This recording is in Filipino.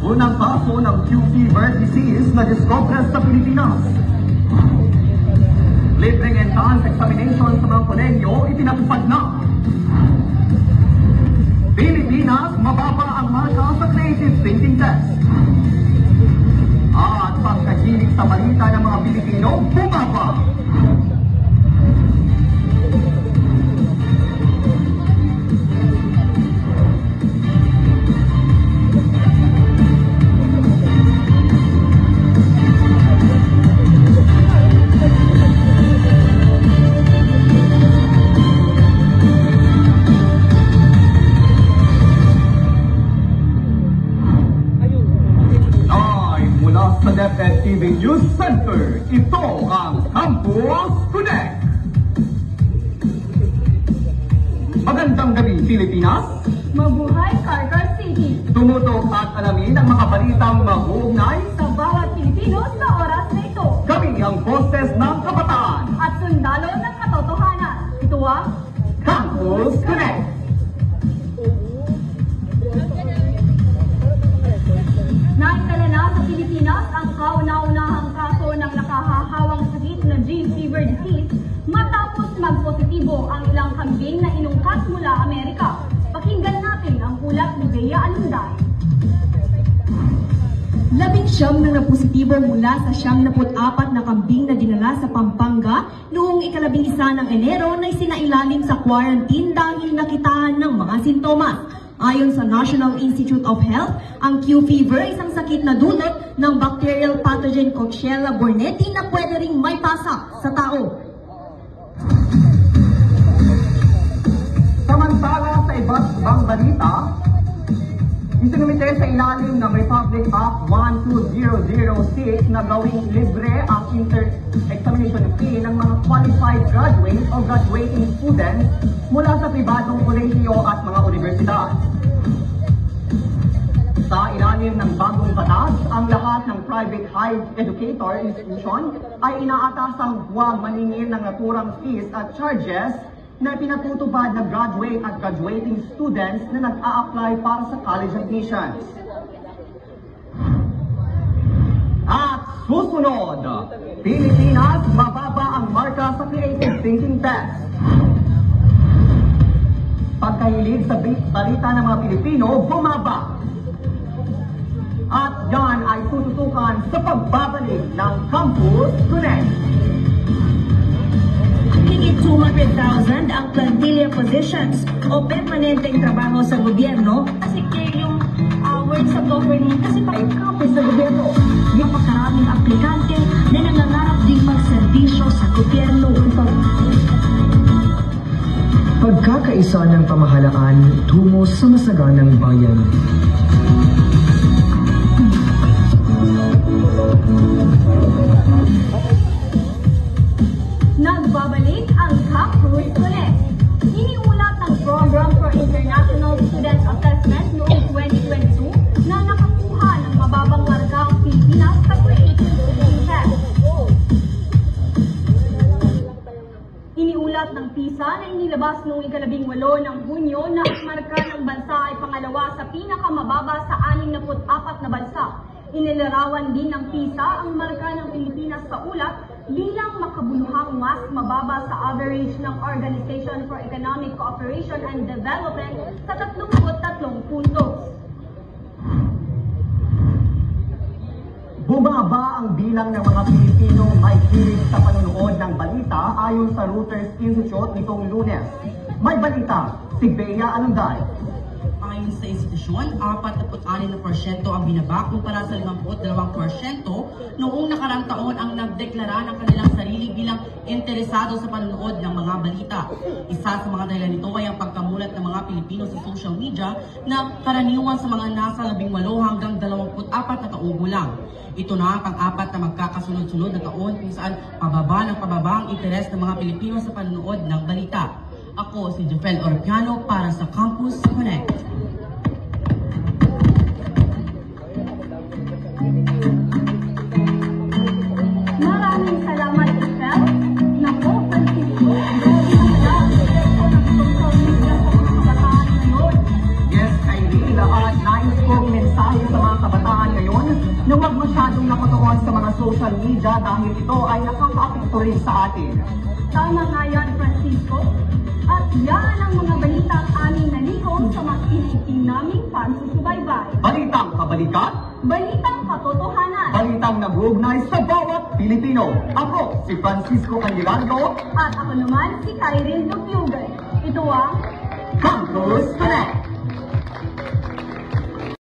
Unang kaso ng Q fever disease na diskobre sa Pilipinas. Libreng entrance examination sa mga kolenyo itinatupad na. Pilipinas, mababa ang marka sa creative thinking test. At pagkahilig sa balita ng mga Pilipino, bumaba. Sa DepEd TV News Center, ito ang Campus Connect. Magandang gabi, Pilipinas. Mabuhay, Carcar City. Tumutok at alamin ang mga balitang mag-uugnay sa bawat Pilipino sa oras na ito. Kami ang boses ng kabataan at sundalo ng katotohanan. Ito ang Campus Connect. Naitala na sa Pilipinas ang kauna-unahang kaso ng nakahahawang sakit na G fever disease matapos magpositibo ang ilang kambing na inungkat mula Amerika. Pakinggan natin ang ulat ni Bea Alunday. 19 na napositibo mula sa 74 na kambing na dinala sa Pampanga noong ika-11 ng Enero na isinailalim sa quarantine dahil nakitaan ng mga sintomas. Ayon sa National Institute of Health, ang Q fever isang sakit na dulot ng bacterial pathogen Coxiella burnetii na pwede ring may pasa sa tao. Samantala sa iba't ibang balita, isinumite sa ilalim ng Republic Act 12006 na gawing libre ang inter-examination fee ng mga qualified graduates o graduating students mula sa pribadong kolehiyo at mga universidad. Sa ilalim ng bagong batas, ang lahat ng private higher educator institution ay inaatasang huwag maningil ng naturang fees at charges na pinatutupad ng graduate at graduating students na nag-a-apply para sa college admissions. At susunod, Pilipinas, mababa ang marka sa creative thinking test. Pagkahilig sa balita ng mga Pilipino, bumaba. At yan ay tututukan sa pagbabalik ng Campus Connect. Higit 200,000 ang plantilla positions o permanenteng trabaho sa gobyerno kasi yung hours sa government kasi pa-campus sa gobyerno. Napakaraming aplikante na nangangarap din magserbisyo sa gobyerno upang pagkakaisa ng pamahalaan tungo sa masaganang bayan. Nagbabalik ang Campus Connect. Iniulat ng Program for International Student Assessment noong 2022 na nakakuha ng mababang marka ang Pilipinas sa creative thinking test. Iniulat ng PISA na inilabas noong ika-18 ng Hunyo na ang marka ng bansa ay pangalawa sa pinakamababa sa 64 na bansa. Inilarawan din ng PISA ang marka ng Pilipinas sa ulat bilang makabuluhang mas mababa sa average ng Organization for Economic Cooperation and Development sa 33 puntos. Bumaba ang bilang ng mga Pilipinong may hilig sa panonood ng balita ayon sa Reuters Institute nitong Lunes. May balita, si Bea Alunday. Ayon sa institusyon, 46% ang binaba kumpara sa 52% noong nakarang taon ang nagdeklara ng kanilang sarili bilang interesado sa panonood ng mga balita. Isa sa mga dahilan nito ay ang pagkamulat ng mga Pilipino sa social media na karaniwan sa mga nasa 18 hanggang 24 na kaugo lang. Ito na ang pang-apat na magkakasunod-sunod na taon kung saan pababa ang interes ng mga Pilipino sa panonood ng balita. Ako si Jofel Orpiano para sa Campus Connect. Maraming salamat, Jofel. Nako, Francisco. Yes, Irene, at nais kong mensahe sa mga kabataan social media dahil ito ay nakakaapekto rin sa atin. Tama nga yan, Francisco. At yan ang mga balitang aming nalikom sa mas iniiting naming pansusubaybay. Balitang kabalikat, Balitang katotohanan. balitang nag-uugnay sa bawat Pilipino. Ako, si Francisco Candilardo, At ako naman si Kyril Dukyugay. Ito ang Campus Connect!